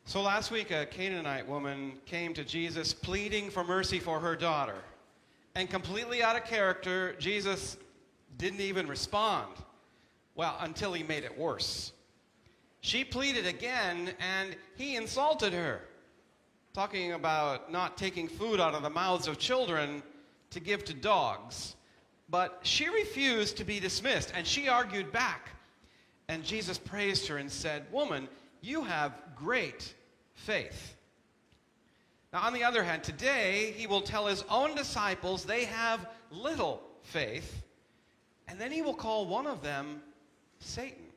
So last week, a Canaanite woman came to Jesus pleading for mercy for her daughter. And completely out of character, Jesus didn't even respond. Well, until he made it worse. She pleaded again, and he insulted her, talking about not taking food out of the mouths of children to give to dogs. But she refused to be dismissed, and she argued back. And Jesus praised her and said, "Woman, you have great faith." Now, on the other hand, today he will tell his own disciples they have little faith, and then he will call one of them Satan.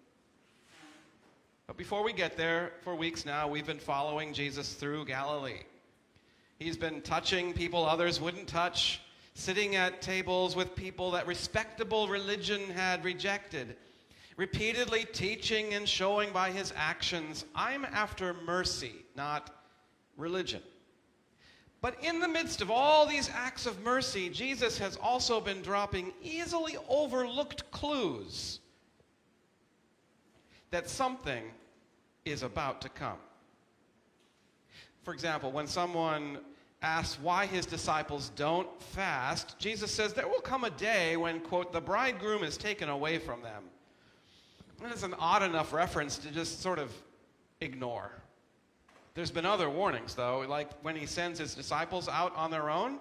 But before we get there, for weeks now, we've been following Jesus through Galilee. He's been touching people others wouldn't touch, sitting at tables with people that respectable religion had rejected, repeatedly teaching and showing by his actions, I'm after mercy, not religion. But in the midst of all these acts of mercy, Jesus has also been dropping easily overlooked clues that something is about to come. For example, when someone asks why his disciples don't fast, Jesus says there will come a day when, quote, the bridegroom is taken away from them. And it's an odd enough reference to just sort of ignore. There's been other warnings, though, like when he sends his disciples out on their own.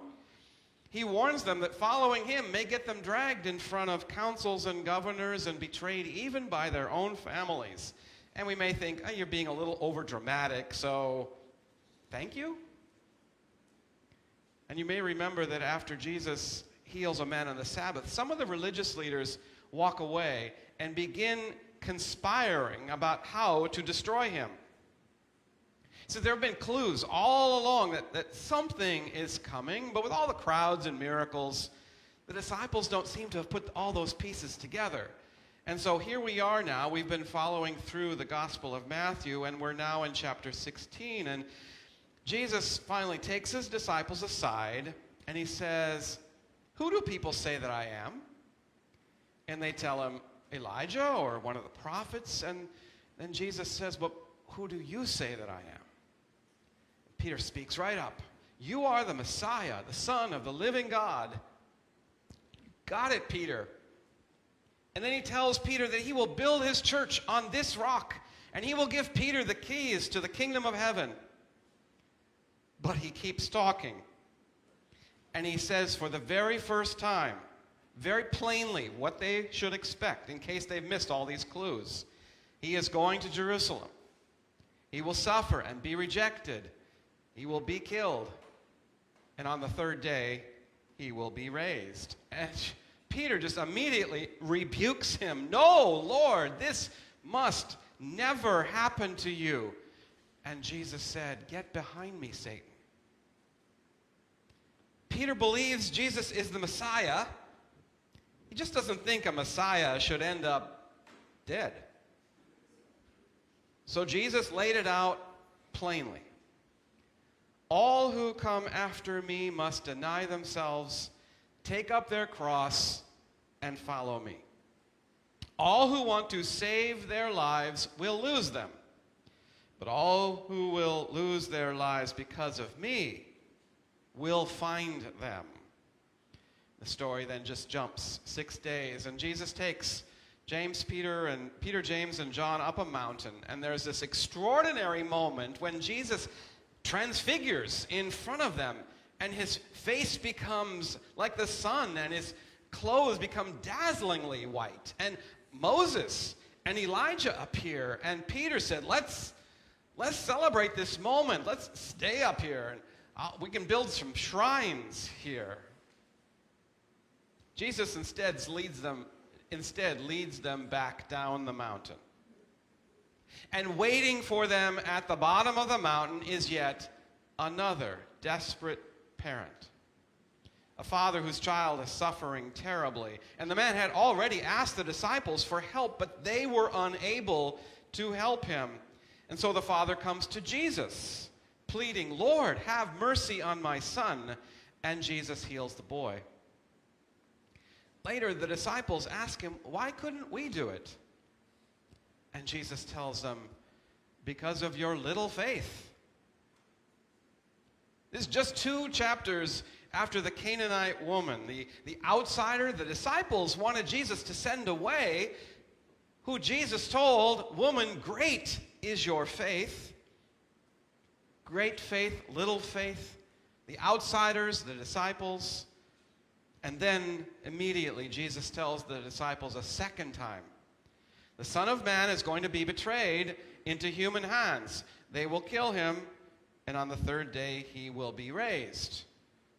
He warns them that following him may get them dragged in front of councils and governors and betrayed even by their own families. And we may think, oh, you're being a little overdramatic, so thank you? And you may remember that after Jesus heals a man on the Sabbath, some of the religious leaders walk away and begin conspiring about how to destroy him. So there have been clues all along that something is coming, but with all the crowds and miracles, the disciples don't seem to have put all those pieces together. And so here we are now. We've been following through the Gospel of Matthew, and we're now in chapter 16. And Jesus finally takes his disciples aside, and he says, "Who do people say that I am?" And they tell him, "Elijah or one of the prophets." And then Jesus says, "But who do you say that I am?" Peter speaks right up. "You are the Messiah, the Son of the living God." Got it, Peter. And then he tells Peter that he will build his church on this rock, and he will give Peter the keys to the kingdom of heaven. But he keeps talking. And he says for the very first time, very plainly, what they should expect in case they've missed all these clues. He is going to Jerusalem. He will suffer and be rejected. He will be killed. And on the third day, he will be raised. And Peter just immediately rebukes him. "No, Lord, this must never happen to you." And Jesus said, "Get behind me, Satan." Peter believes Jesus is the Messiah. He just doesn't think a Messiah should end up dead. So Jesus laid it out plainly. "All who come after me must deny themselves, take up their cross, and follow me. All who want to save their lives will lose them, but all who will lose their lives because of me will find them." The story then just jumps 6 days, and Jesus takes Peter, James, and John up a mountain, and there's this extraordinary moment when Jesus transfigures in front of them, and his face becomes like the sun, and his clothes become dazzlingly white. And Moses and Elijah appear, and Peter said, let's celebrate this moment. Let's stay up here, and we can build some shrines here. Jesus instead leads them back down the mountain. And waiting for them at the bottom of the mountain is yet another desperate parent. A father whose child is suffering terribly. And the man had already asked the disciples for help, but they were unable to help him. And so the father comes to Jesus, pleading, "Lord, have mercy on my son." And Jesus heals the boy. Later, the disciples ask him, "Why couldn't we do it?" And Jesus tells them, because of your little faith. This is just 2 chapters after the Canaanite woman, the outsider. The disciples wanted Jesus to send away, who Jesus told, "Woman, great is your faith." Great faith, little faith, the outsiders, the disciples. And then immediately Jesus tells the disciples a second time, the Son of Man is going to be betrayed into human hands. They will kill him, and on the 3rd day he will be raised.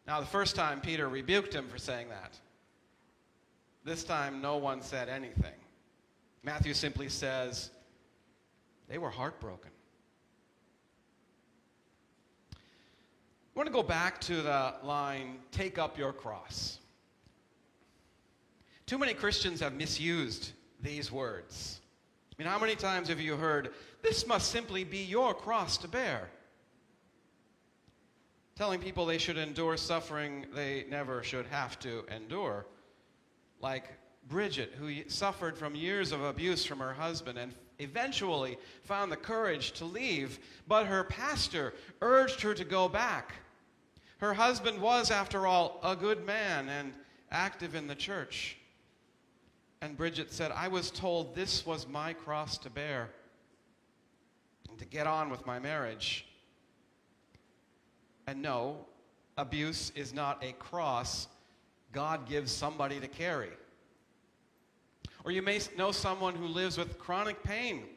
Now, the first time Peter rebuked him for saying that. This time no one said anything. Matthew simply says, they were heartbroken. I want to go back to the line, "Take up your cross." Too many Christians have misused these words. I mean, how many times have you heard, "This must simply be your cross to bear"? Telling people they should endure suffering they never should have to endure. Like Bridget, who suffered from years of abuse from her husband and eventually found the courage to leave, but her pastor urged her to go back. Her husband was, after all, a good man and active in the church. And Bridget said, "I was told this was my cross to bear and to get on with my marriage." And no, abuse is not a cross God gives somebody to carry. Or you may know someone who lives with chronic pain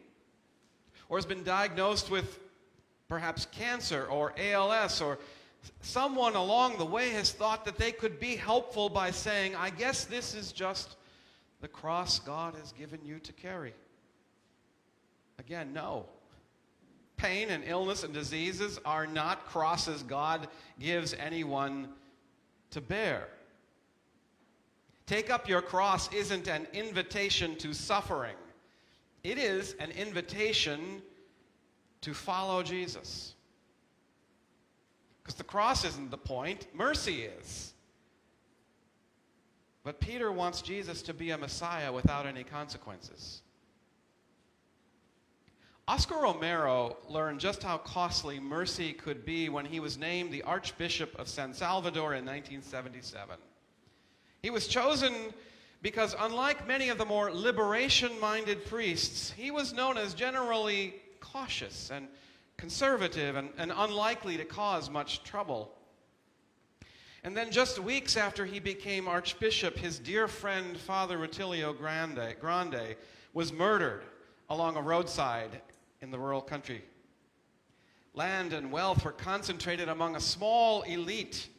or has been diagnosed with perhaps cancer or ALS, or someone along the way has thought that they could be helpful by saying, "I guess this is just the cross God has given you to carry." Again, no. Pain and illness and diseases are not crosses God gives anyone to bear. Take up your cross isn't an invitation to suffering. It is an invitation to follow Jesus. Because the cross isn't the point, mercy is. But Peter wants Jesus to be a Messiah without any consequences. Oscar Romero learned just how costly mercy could be when he was named the Archbishop of San Salvador in 1977. He was chosen because, unlike many of the more liberation-minded priests, he was known as generally cautious and conservative and unlikely to cause much trouble. And then just weeks after he became Archbishop, his dear friend, Father Rutilio Grande, was murdered along a roadside in the rural country. Land and wealth were concentrated among a small elite,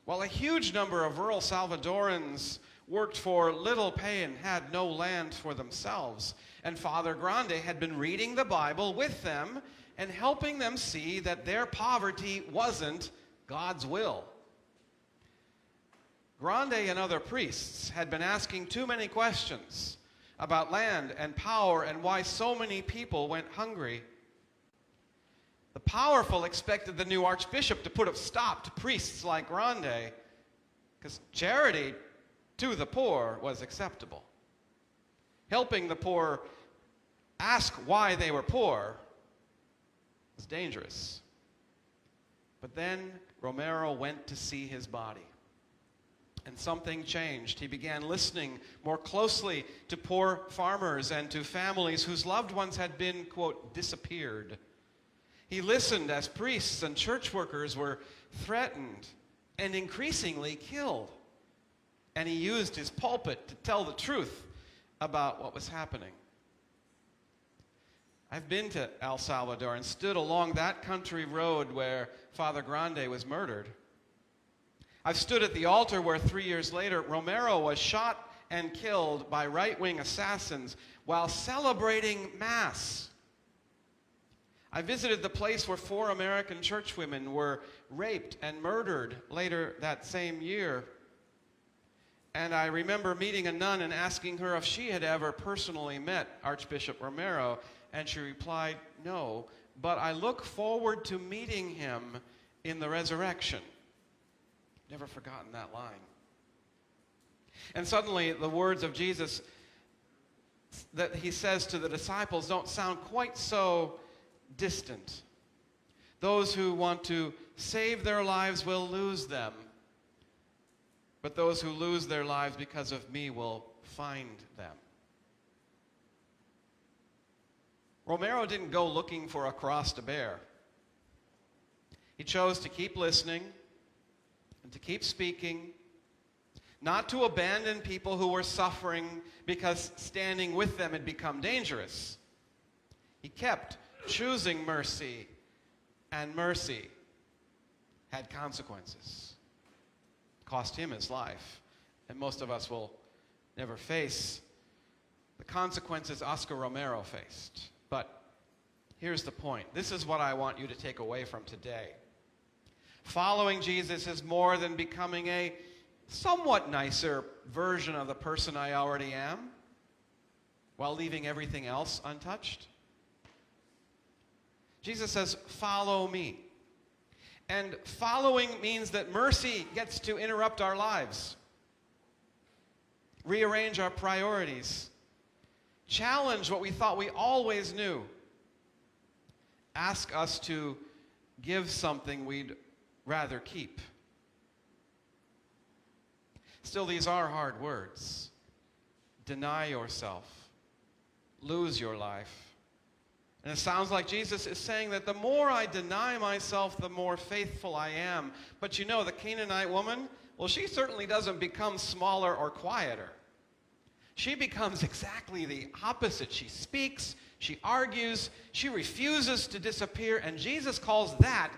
while a huge number of rural Salvadorans worked for little pay and had no land for themselves. And Father Grande had been reading the Bible with them and helping them see that their poverty wasn't God's will. Grande and other priests had been asking too many questions about land and power and why so many people went hungry. The powerful expected the new archbishop to put a stop to priests like Grande, because charity to the poor was acceptable. Helping the poor ask why they were poor was dangerous. But then Romero went to see his body. And something changed. He began listening more closely to poor farmers and to families whose loved ones had been, quote, disappeared. He listened as priests and church workers were threatened and increasingly killed. And he used his pulpit to tell the truth about what was happening. I've been to El Salvador and stood along that country road where Father Grande was murdered. I've stood at the altar where 3 years later Romero was shot and killed by right-wing assassins while celebrating Mass. I visited the place where 4 American churchwomen were raped and murdered later that same year. And I remember meeting a nun and asking her if she had ever personally met Archbishop Romero, and she replied, "No, but I look forward to meeting him in the resurrection." Never forgotten that line. And suddenly the words of Jesus that he says to the disciples don't sound quite so distant. Those who want to save their lives will lose them, but those who lose their lives because of me will find them. Romero didn't go looking for a cross to bear. He chose to keep listening and to keep speaking, not to abandon people who were suffering because standing with them had become dangerous. He kept choosing mercy, and mercy had consequences. It cost him his life, and most of us will never face the consequences Oscar Romero faced. But here's the point. This is what I want you to take away from today. Following Jesus is more than becoming a somewhat nicer version of the person I already am while leaving everything else untouched. Jesus says, follow me. And following means that mercy gets to interrupt our lives, rearrange our priorities, challenge what we thought we always knew, ask us to give something we'd rather keep. Still, these are hard words. Deny yourself. Lose your life. And it sounds like Jesus is saying that the more I deny myself, the more faithful I am. But you know, the Canaanite woman, well, she certainly doesn't become smaller or quieter. She becomes exactly the opposite. She speaks, she argues, she refuses to disappear, and Jesus calls that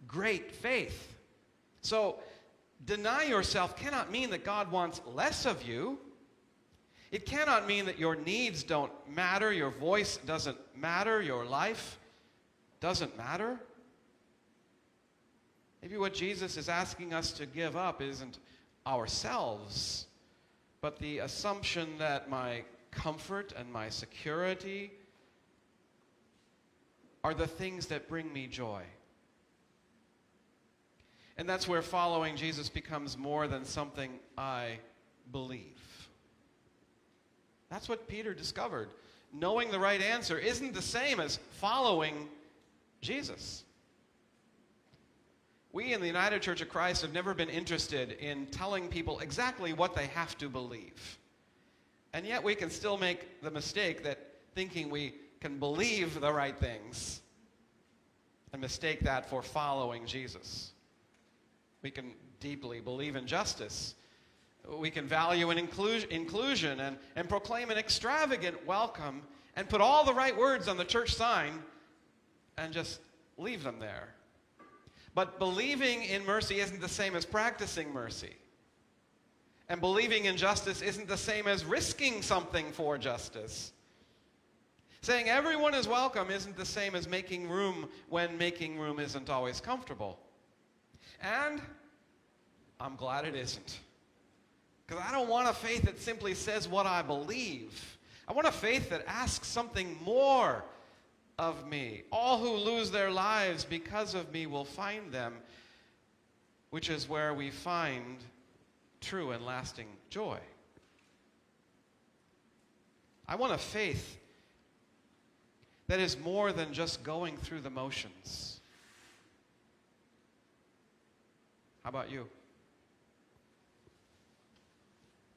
great faith. So, deny yourself cannot mean that God wants less of you. It cannot mean that your needs don't matter, your voice doesn't matter, your life doesn't matter. Maybe what Jesus is asking us to give up isn't ourselves, but the assumption that my comfort and my security are the things that bring me joy. And that's where following Jesus becomes more than something I believe. That's what Peter discovered. Knowing the right answer isn't the same as following Jesus. We in the United Church of Christ have never been interested in telling people exactly what they have to believe. And yet we can still make the mistake that thinking we can believe the right things and mistake that for following Jesus. We can deeply believe in justice. We can value an inclusion and proclaim an extravagant welcome and put all the right words on the church sign and just leave them there. But believing in mercy isn't the same as practicing mercy. And believing in justice isn't the same as risking something for justice. Saying everyone is welcome isn't the same as making room when making room isn't always comfortable. And I'm glad it isn't. Because I don't want a faith that simply says what I believe. I want a faith that asks something more of me. All who lose their lives because of me will find them, which is where we find true and lasting joy. I want a faith that is more than just going through the motions. How about you?